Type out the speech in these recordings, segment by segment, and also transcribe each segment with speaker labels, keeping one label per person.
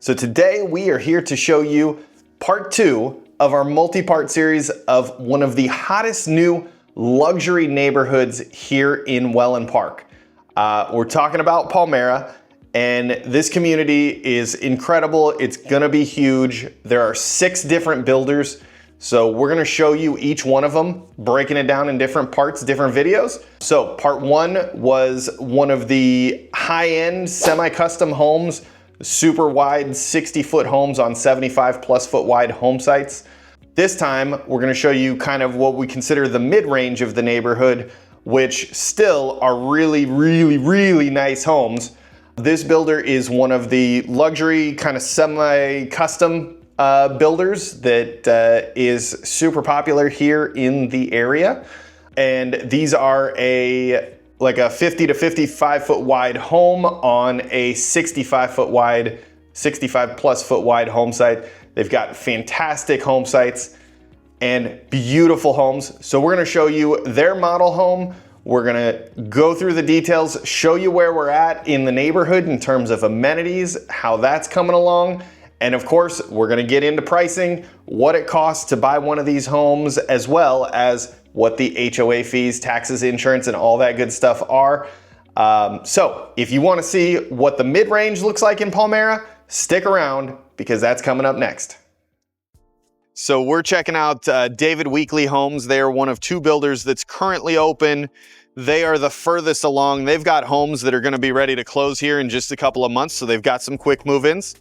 Speaker 1: So today we are here to show you part 2 of our multi-part series of one of the hottest new luxury neighborhoods here in Wellen Park. We're talking about Palmera, and this community is incredible. It's gonna be huge. There are 6 different builders. So we're gonna show you each one of them, breaking it down in different parts, different videos. So part 1 was one of the high-end semi-custom homes, super wide 60-foot homes on 75+ foot wide home sites. This time we're gonna show you kind of what we consider the mid-range of the neighborhood, which still are really nice homes. This builder is one of the luxury kind of semi-custom builders that is super popular here in the area. And these are like a 50 to 55 foot wide home on a 65+ foot wide home site. They've got fantastic home sites and beautiful homes. So we're gonna show you their model home. We're gonna go through the details, show you where we're at in the neighborhood in terms of amenities, how that's coming along. And of course, we're gonna get into pricing, what it costs to buy one of these homes, as well as what the HOA fees, taxes, insurance, and all that good stuff are. So if you wanna see what the mid-range looks like in Palmera, stick around because that's coming up next. So we're checking out 𝒐𝒏𝒈 Homes. They are one of 2 builders that's currently open. They are the furthest along. They've got homes that are gonna be ready to close here in just a couple of months, so they've got some quick move-ins.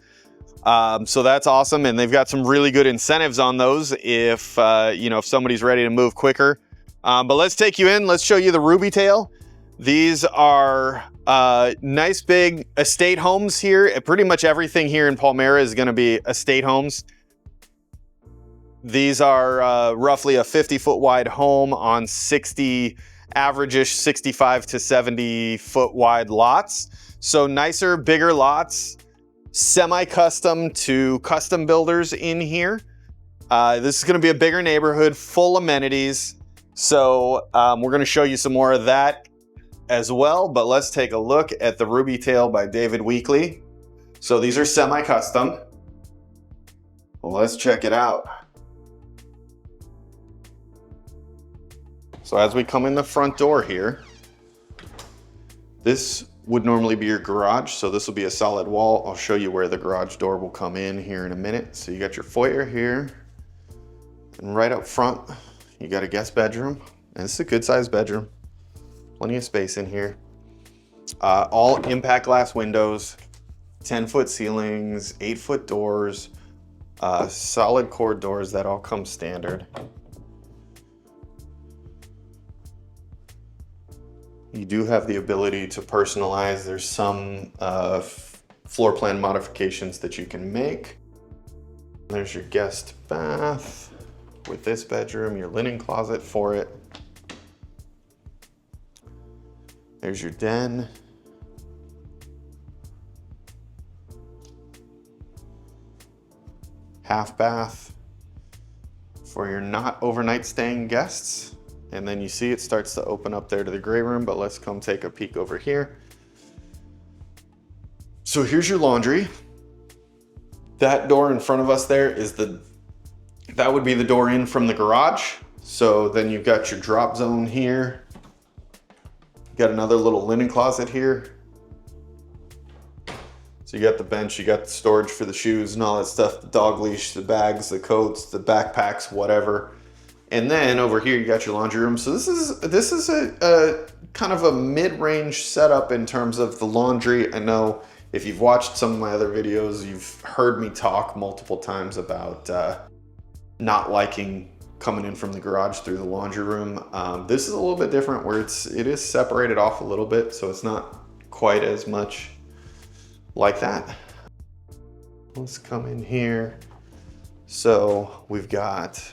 Speaker 1: So that's awesome, and they've got some really good incentives on those if if somebody's ready to move quicker. But let's take you in. Let's show you the Ruby Tail. These are nice big estate homes here. Pretty much everything here in Palmera is going to be estate homes. These are roughly a 50-foot wide home on 60 average-ish 65 to 70 foot wide lots. So nicer, bigger lots. Semi-custom to custom builders in here. This is going to be a bigger neighborhood, full amenities. So we're going to show you some more of that as well. But let's take a look at the Ruby Tail by 𝒐𝒏𝒈. So these are semi-custom. Well, let's check it out. So as we come in the front door here, this would normally be your garage, so this will be a solid wall. I'll show you where the garage door will come in here in a minute. So you got your foyer here, and right up front, you got a guest bedroom, and this is a good sized bedroom. Plenty of space in here. All impact glass windows, 10-foot ceilings, 8-foot doors, solid core doors that all come standard. You do have the ability to personalize. There's some floor plan modifications that you can make. There's your guest bath with this bedroom, your linen closet for it. There's your den. Half bath for your not overnight staying guests. And then you see it starts to open up there to the gray room, but let's come take a peek over here. So here's your laundry. That door in front of us there is that would be the door in from the garage. So then you've got your drop zone here. You got another little linen closet here. So you got the bench, you got the storage for the shoes and all that stuff, the dog leash, the bags, the coats, the backpacks, whatever. And then over here, you got your laundry room. So this is a kind of a mid-range setup in terms of the laundry. I know if you've watched some of my other videos, you've heard me talk multiple times about not liking coming in from the garage through the laundry room. This is a little bit different where it is separated off a little bit, so it's not quite as much like that. Let's come in here. So we've got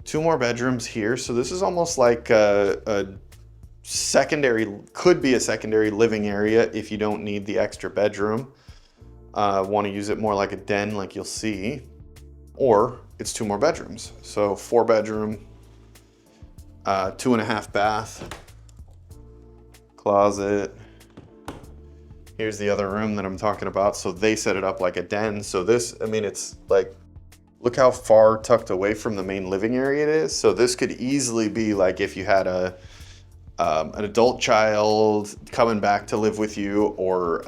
Speaker 1: 2 more bedrooms here. So this is almost like a secondary, could be a secondary living area if you don't need the extra bedroom. Want to use it more like a den like you'll see, or it's 2 more bedrooms. So 4 bedroom, 2.5 bath, closet, Here's the other room that I'm talking about. So they set it up like a den. So this, I mean, it's like, look how far tucked away from the main living area it is. So this could easily be like if you had an adult child coming back to live with you, or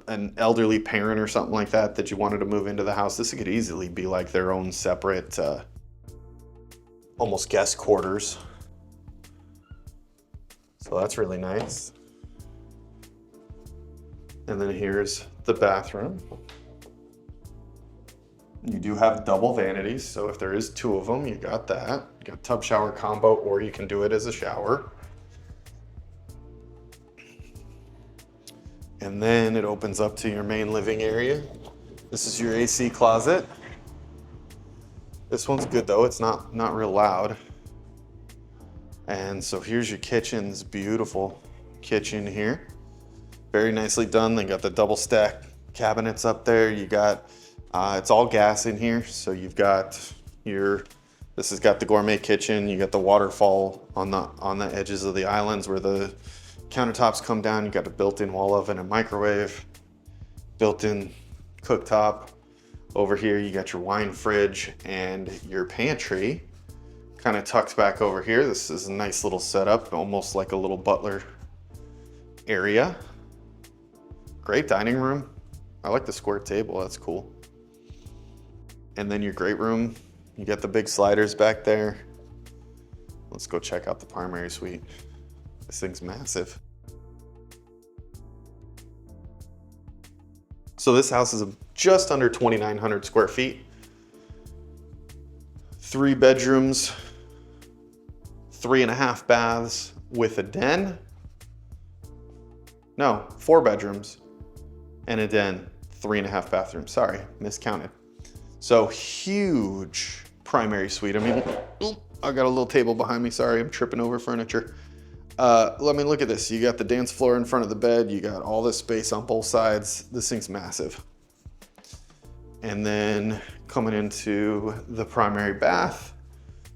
Speaker 1: an elderly parent or something like that that you wanted to move into the house. This could easily be like their own separate, almost guest quarters. So that's really nice. And then here's the bathroom. You do have double vanities, so if there is two of them, you got that. You got tub shower combo, or you can do it as a shower. And then it opens up to your main living area. This is your AC closet. This one's good though, it's not real loud. And so here's your kitchen, this beautiful kitchen here. Very nicely done. They got the double stack cabinets up there. You got, it's all gas in here. So you've got this has got the gourmet kitchen. You got the waterfall on the edges of the islands where the countertops come down. You got a built-in wall oven and microwave, built-in cooktop. Over here, you got your wine fridge and your pantry kind of tucked back over here. This is a nice little setup, almost like a little butler area. Great dining room. I like the square table, that's cool. And then your great room, you got the big sliders back there. Let's go check out the primary suite. This thing's massive. So this house is just under 2,900 square feet. 3 bedrooms, 3.5 baths with a den. No, 4 bedrooms and a den, 3.5 bathrooms. Sorry, miscounted. So huge primary suite. I mean, I got a little table behind me. Sorry, I'm tripping over furniture. Let me look at this. You got the dance floor in front of the bed. You got all this space on both sides. This thing's massive. And then coming into the primary bath,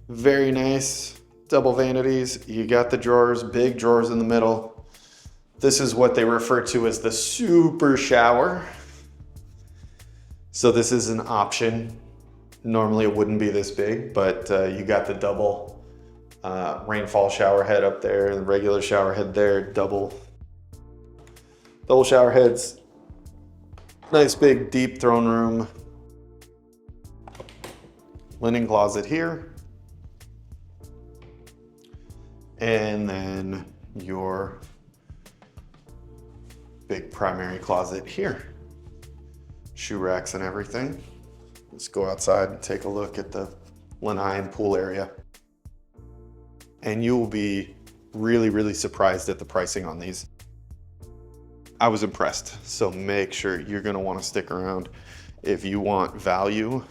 Speaker 1: very nice double vanities. You got the drawers, big drawers in the middle. This is what they refer to as the super shower. So this is an option. Normally it wouldn't be this big, but you got the double rainfall shower head up there, the regular shower head there, double shower heads. Nice big deep throne room. Linen closet here. And then your big primary closet here. Shoe racks and everything. Let's go outside and take a look at the lanai and pool area. And you will be really, really surprised at the pricing on these. I was impressed, so make sure you're gonna wanna stick around. If you want value,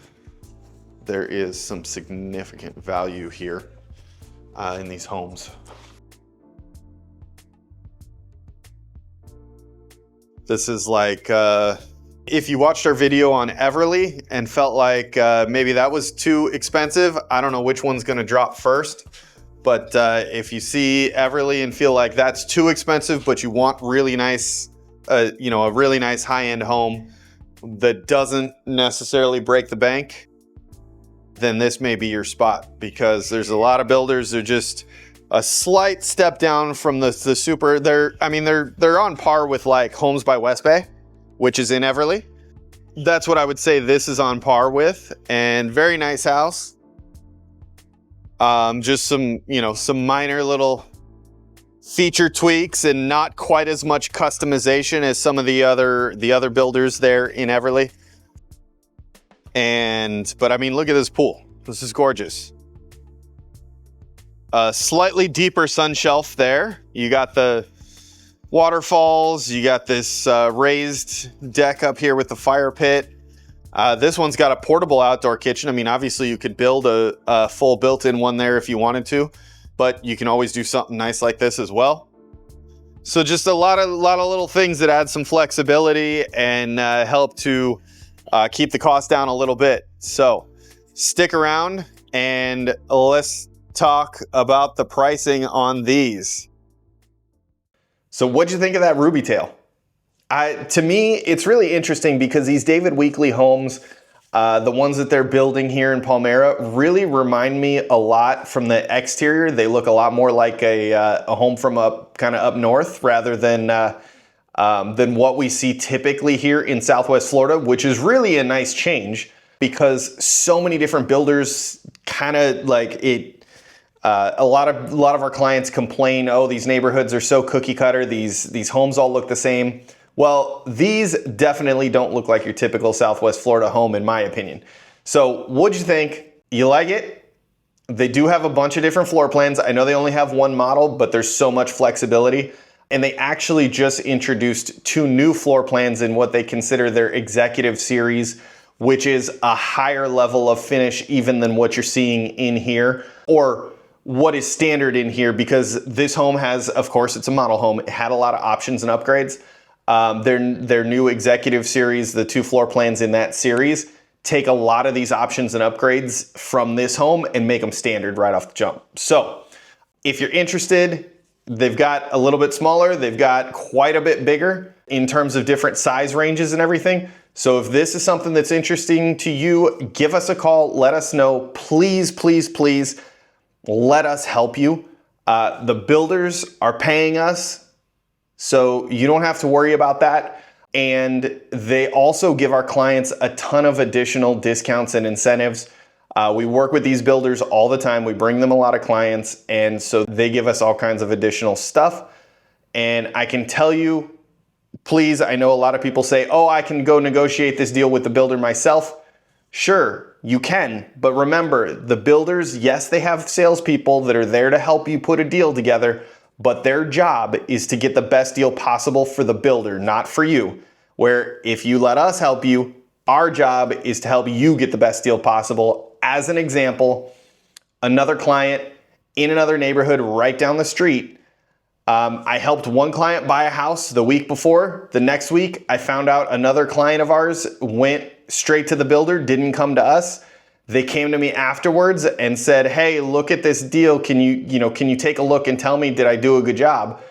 Speaker 1: there is some significant value here in these homes. This is like, if you watched our video on Everly and felt like maybe that was too expensive, I don't know which one's gonna drop first. But if you see Everly and feel like that's too expensive, but you want really nice, you know, a really nice high-end home that doesn't necessarily break the bank, then this may be your spot, because there's a lot of builders that are just a slight step down from the super. They're on par with like Homes by West Bay, which is in Everly. That's what I would say this is on par with, and very nice house. Just some, you know, some minor little feature tweaks and not quite as much customization as some of the other builders there in Everly. But I mean, look at this pool. This is gorgeous. A slightly deeper sun shelf there. You got the waterfalls. You got this raised deck up here with the fire pit. This one's got a portable outdoor kitchen. I mean, obviously you could build a full built-in one there if you wanted to, but you can always do something nice like this as well. So just a lot of little things that add some flexibility and help to keep the cost down a little bit. So stick around and let's talk about the pricing on these. So what'd you think of that ruby tail? To me, it's really interesting because these David Weekley homes, the ones that they're building here in Palmera, really remind me a lot from the exterior. They look a lot more like a home from up kind of up north rather than what we see typically here in Southwest Florida, which is really a nice change because so many different builders kind of like it. A lot of our clients complain, oh, these neighborhoods are so cookie cutter. These homes all look the same. Well, these definitely don't look like your typical Southwest Florida home, in my opinion. So what'd you think? You like it? They do have a bunch of different floor plans. I know they only have one model, but there's so much flexibility. And they actually just introduced 2 new floor plans in what they consider their executive series, which is a higher level of finish even than what you're seeing in here, or what is standard in here, because this home has, of course, it's a model home. It had a lot of options and upgrades. Their new executive series, the 2 floor plans in that series, take a lot of these options and upgrades from this home and make them standard right off the jump. So if you're interested, they've got a little bit smaller, they've got quite a bit bigger in terms of different size ranges and everything. So if this is something that's interesting to you, give us a call, let us know. Please, please, please let us help you. The builders are paying us, so you don't have to worry about that. And they also give our clients a ton of additional discounts and incentives. We work with these builders all the time. We bring them a lot of clients, and so they give us all kinds of additional stuff. And I can tell you, please, I know a lot of people say, oh, I can go negotiate this deal with the builder myself. Sure, you can, but remember, the builders, yes, they have salespeople that are there to help you put a deal together, but their job is to get the best deal possible for the builder, not for you. Where if you let us help you, our job is to help you get the best deal possible. As an example, another client in another neighborhood right down the street, I helped one client buy a house the week before. The next week, I found out another client of ours went straight to the builder, didn't come to us. They came to me afterwards and said, hey, look at this deal. Can you take a look and tell me, did I do a good job?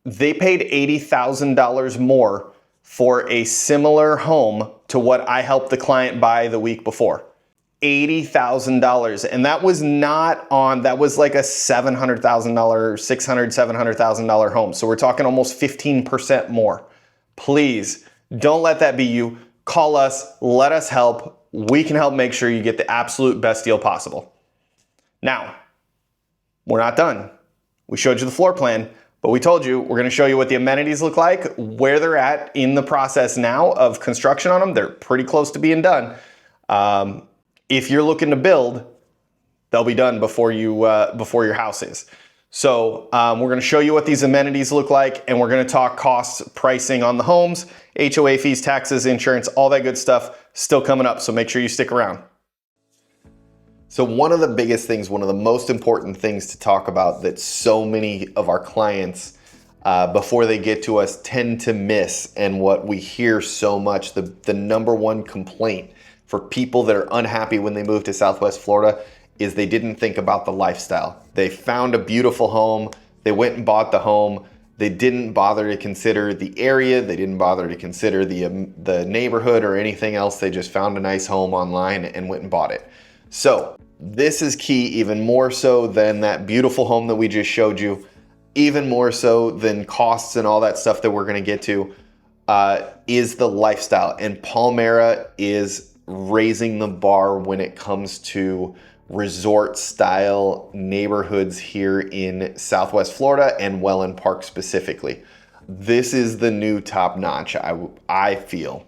Speaker 1: They paid $80,000 more for a similar home to what I helped the client buy the week before. $80,000. And that was that was like a $700,000, $700,000 home. So we're talking almost 15% more. Please don't let that be you. Call us, let us help. We can help make sure you get the absolute best deal possible. Now, we're not done. We showed you the floor plan, but we told you we're going to show you what the amenities look like, where they're at in the process now of construction on them. They're pretty close to being done. If you're looking to build, they'll be done before your house is. So we're going to show you what these amenities look like, and we're going to talk costs, pricing on the homes, HOA fees, taxes, insurance, all that good stuff still coming up. So make sure you stick around. So one of the biggest things, one of the most important things to talk about that so many of our clients before they get to us tend to miss, and what we hear so much, the number one complaint for people that are unhappy when they move to Southwest Florida is they didn't think about the lifestyle. They found a beautiful home, they went and bought the home, they didn't bother to consider the area, they didn't bother to consider the neighborhood or anything else. They just found a nice home online and went and bought it. So this is key, even more so than that beautiful home that we just showed you, even more so than costs and all that stuff that we're gonna get to, is the lifestyle. And Palmera is raising the bar when it comes to resort style neighborhoods here in Southwest Florida and Wellen Park specifically. This is the new top notch, I feel.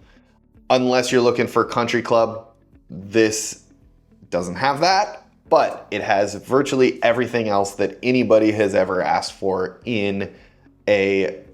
Speaker 1: Unless you're looking for country club, this doesn't have that, but it has virtually everything else that anybody has ever asked for in a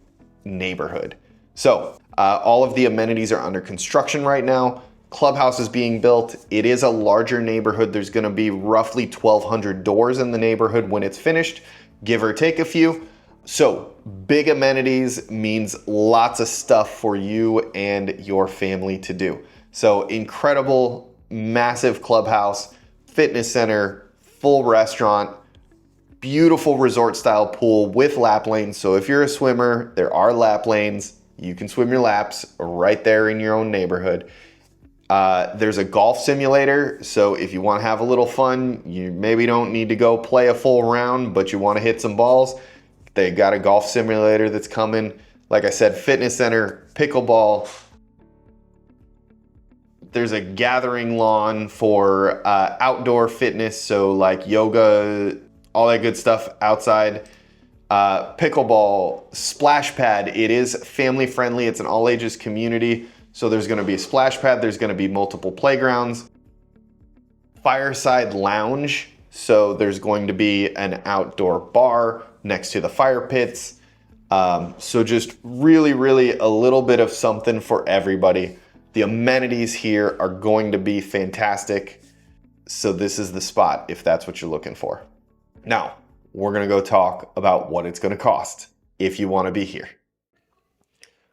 Speaker 1: neighborhood. So all of the amenities are under construction right now. Clubhouse is being built. It is a larger neighborhood. There's going to be roughly 1,200 doors in the neighborhood when it's finished, give or take a few. So big amenities means lots of stuff for you and your family to do. So incredible, massive clubhouse, fitness center, full restaurant, beautiful resort style pool with lap lanes. So if you're a swimmer, there are lap lanes. You can swim your laps right there in your own neighborhood. There's a golf simulator, so if you want to have a little fun, you maybe don't need to go play a full round, but you want to hit some balls, they got a golf simulator that's coming. Like I said, fitness center, pickleball. There's a gathering lawn for outdoor fitness, so like yoga, all that good stuff outside. Pickleball, splash pad. It is family friendly. It's an all ages community. So there's gonna be a splash pad. There's gonna be multiple playgrounds. Fireside lounge. So there's going to be an outdoor bar next to the fire pits. So just really, really a little bit of something for everybody. The amenities here are going to be fantastic. So this is the spot if that's what you're looking for. Now, we're gonna go talk about what it's gonna cost if you wanna be here.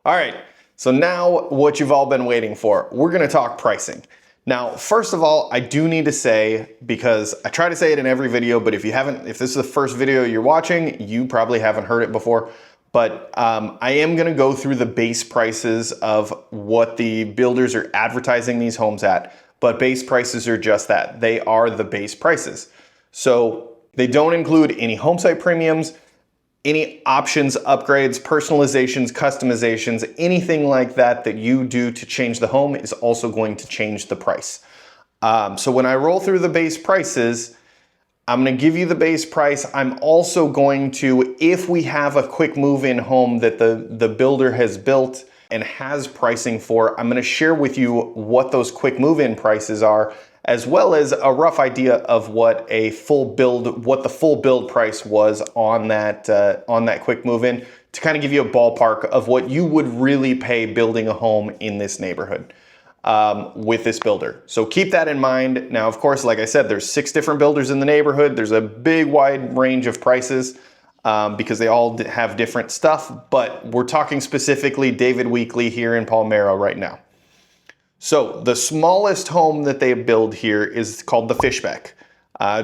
Speaker 1: All right, so now what you've all been waiting for, we're gonna talk pricing. Now, first of all, I do need to say, because I try to say it in every video, but if this is the first video you're watching, you probably haven't heard it before. But I am gonna go through the base prices of what the builders are advertising these homes at, but base prices are just that. They are the base prices. So they don't include any home site premiums, any options, upgrades, personalizations, customizations, anything like that that you do to change the home is also going to change the price. So when I roll through the base prices, I'm gonna give you the base price. I'm also going to, if we have a quick move-in home that the builder has built and has pricing for, I'm gonna share with you what those quick move-in prices are, as well as a rough idea of what the full build price was on that quick move-in, to kind of give you a ballpark of what you would really pay building a home in this neighborhood. With this builder. So keep that in mind. Now, of course, like I said, there's 6 different builders in the neighborhood. There's a big wide range of prices because they all have different stuff, but we're talking specifically David Weekley here in Palmera right now. So the smallest home that they build here is called the Fishbeck.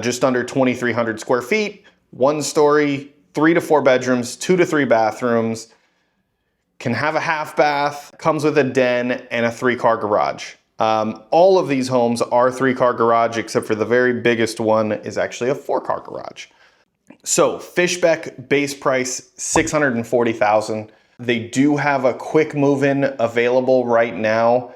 Speaker 1: Just under 2,300 square feet, 1 story, 3 to 4 bedrooms, 2 to 3 bathrooms. Can have a half bath, comes with a den and a 3-car garage. All of these homes are 3-car garage, except for the very biggest one is actually a 4-car garage. So Fishbeck base price, $640,000. They do have a quick move-in available right now.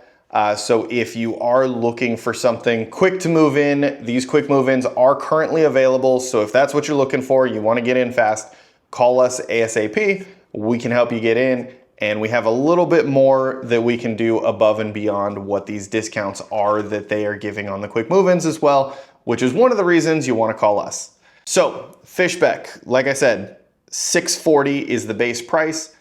Speaker 1: So if you are looking for something quick to move in, these quick move-ins are currently available. So if that's what you're looking for, you want to get in fast, call us ASAP. We can help you get in. And we have a little bit more that we can do above and beyond what these discounts are that they are giving on the quick move-ins as well, which is one of the reasons you want to call us. So Fishbeck, like I said, $640 is the base price.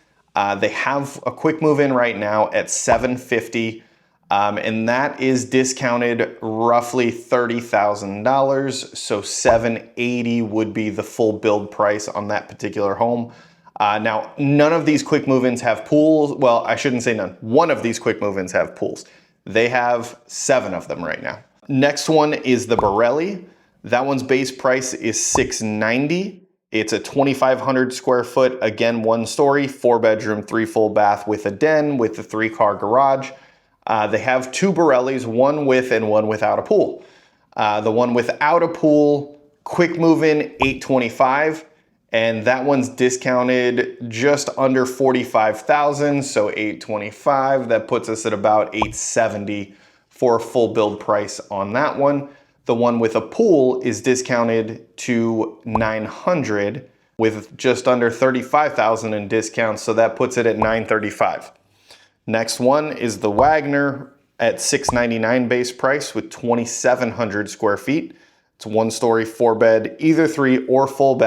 Speaker 1: They have a quick move-in right now at $750, and that is discounted roughly $30,000. So $780 would be the full build price on that particular home. Now, none of these quick move-ins have pools. Well, I shouldn't say none. One of these quick move-ins have pools. They have 7 of them right now. Next one is the 𝒏𝒈. That one's base price is $690. It's a 2,500 square foot, again, 1 story, 4 bedroom, 3 full bath with a den with a 3-car garage. They have 2 𝒏𝒈s, one with and one without a pool. The one without a pool, quick move-in, $825. And that one's discounted just under $45,000, so $825. That puts us at about $870 for a full build price on that one. The one with a pool is discounted to $900 with just under $35,000 in discounts, so that puts it at $935. Next one is the Wagner at $699 base price with 2,700 square feet. It's 1 story, 4 bed, either 3 or 4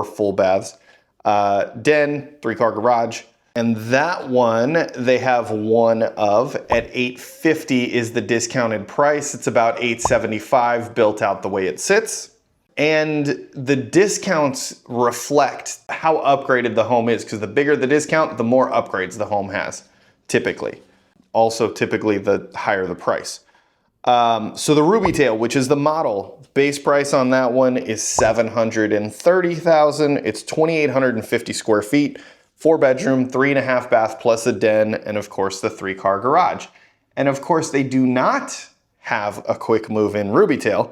Speaker 1: full baths, den, 3-car garage. And that one, they have one of at $850 is the discounted price. It's about $875 built out the way it sits. And the discounts reflect how upgraded the home is, because the bigger the discount, the more upgrades the home has, typically. Also, typically, the higher the price. So the Ruby Tail, which is the model, base price on that one is $730,000. It's 2,850 square feet, 4-bedroom, 3.5 bath plus a den, and of course the 3-car garage. And of course they do not have a quick move-in 𝒏𝒈.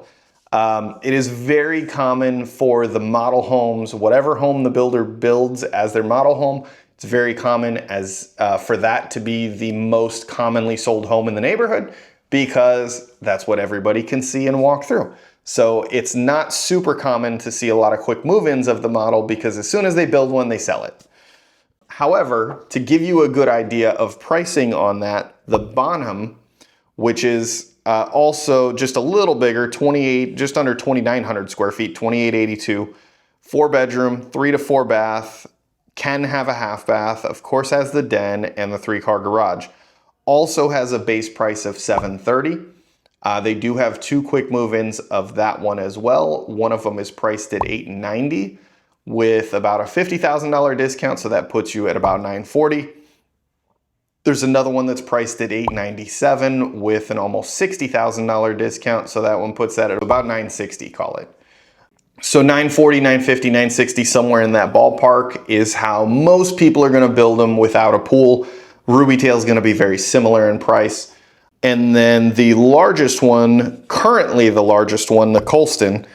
Speaker 1: It is very common for the model homes, whatever home the builder builds as their model home, it's very common as for that to be the most commonly sold home in the neighborhood, because that's what everybody can see and walk through. So it's not super common to see a lot of quick move-ins of the model, because as soon as they build one, they sell it. However, to give you a good idea of pricing on that, the Bonham, which is also just a little bigger, just under 2,900 square feet, 2,882, 4-bedroom, 3 to 4 bath, can have a half bath, of course has the den and the 3-car garage. Also has a base price of $730. They do have 2 quick move-ins of that one as well. One of them is priced at $890 with about a $50,000 discount, so that puts you at about $940. There's another one that's priced at $897 with an almost $60,000 discount, so that one puts that at about $960, call it. So $940, $950, $960, somewhere in that ballpark is how most people are going to build them without a pool. 𝒏𝒈 is going to be very similar in price. And then the largest one, currently the largest one, the Colston,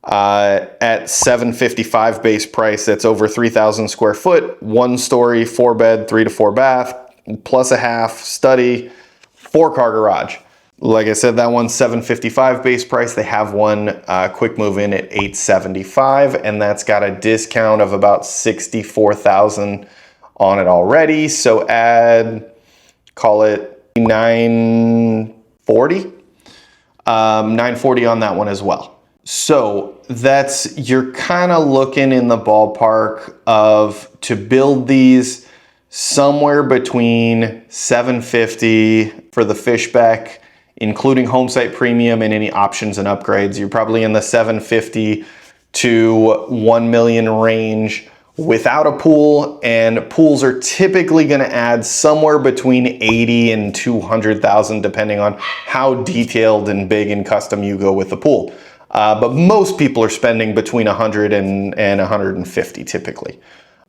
Speaker 1: at $755 base price, that's over 3,000 square foot, 1-story, 4-bed, 3 to 4 bath, plus a half, study, 4-car garage. Like I said, that one's $755 base price. They have one quick move in at $875, and that's got a discount of about $64,000 on it already. So call it $940. $940 on that one as well. So you're kind of looking in the ballpark of, to build these, somewhere between $750 for the fishback, including home site premium and any options and upgrades. You're probably in the $750 to $1 million range without a pool, and pools are typically going to add somewhere between $80,000 and $200,000 depending on how detailed and big and custom you go with the pool. But most people are spending between $100 and $150 typically.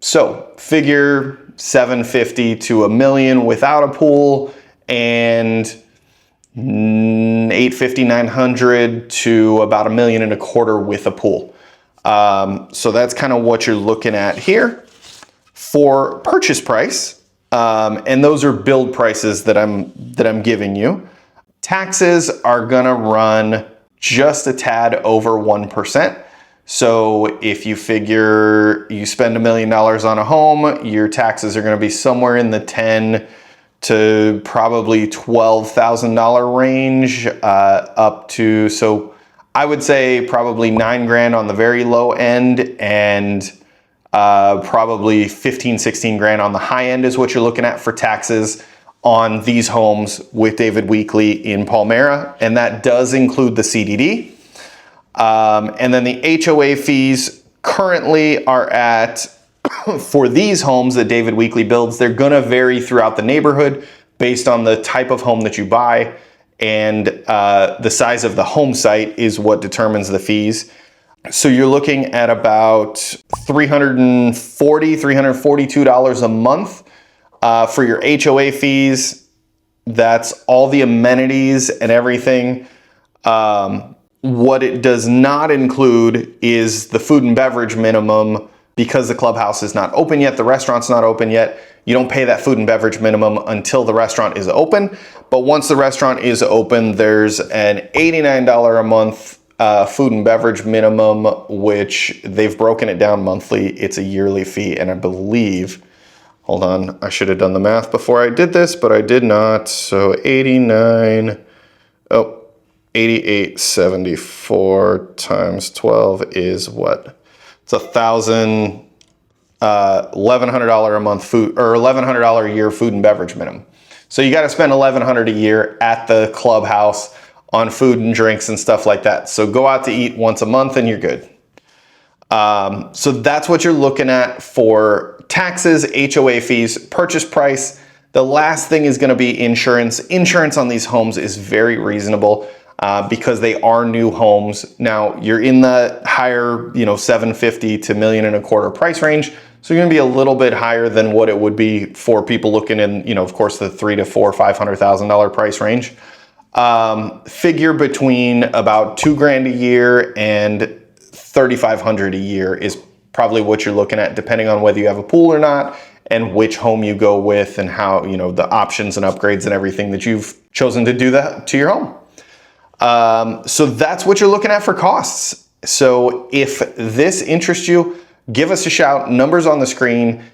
Speaker 1: So figure $750 to $1 million without a pool, and $850, $900 to about $1.25 million with a pool. So that's kind of what you're looking at here for purchase price. And those are build prices that I'm giving you. Taxes are gonna run just a tad over 1%. So if you figure you spend $1 million on a home, your taxes are going to be somewhere in the $10,000 to probably $12,000 range, up to, so I would say probably $9,000 on the very low end, and probably $15,000, $16,000 on the high end is what you're looking at for taxes on these homes with David Weekley in Palmera, and that does include the CDD. And then the HOA fees currently are at, for these homes that David Weekley builds, they're gonna vary throughout the neighborhood based on the type of home that you buy, and the size of the home site is what determines the fees. So you're looking at about $340, $342 a month for your HOA fees. That's all the amenities and everything. What it does not include is the food and beverage minimum, because the clubhouse is not open yet, the restaurant's not open yet. You don't pay that food and beverage minimum until the restaurant is open. But once the restaurant is open, there's an $89 a month food and beverage minimum, which they've broken it down monthly. It's a yearly fee, and I believe, hold on, I should have done the math before I did this, but I did not. So 88.74 times 12 is what? It's $1,100 a month food, or $1,100 a year food and beverage minimum. So you got to spend $1,100 a year at the clubhouse on food and drinks and stuff like that. So go out to eat once a month and you're good. So that's what you're looking at for taxes, HOA fees, purchase price. The last thing is going to be insurance. Insurance on these homes is very reasonable. because they are new homes. Now you're in the higher, $750,000 to $1.25 million price range. So you're gonna be a little bit higher than what it would be for people looking in, of course, the $300,000 to $500,000 price range. Figure between about $2,000 a year and $3,500 a year is probably what you're looking at, depending on whether you have a pool or not, and which home you go with, and how, the options and upgrades and everything that you've chosen to do that to your home. So that's what you're looking at for costs. So if this interests you, give us a shout, numbers on the screen.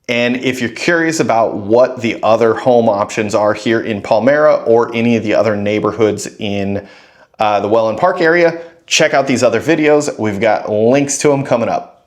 Speaker 1: And if you're curious about what the other home options are here in Palmera or any of the other neighborhoods in the Wellen Park area, check out these other videos. We've got links to them coming up.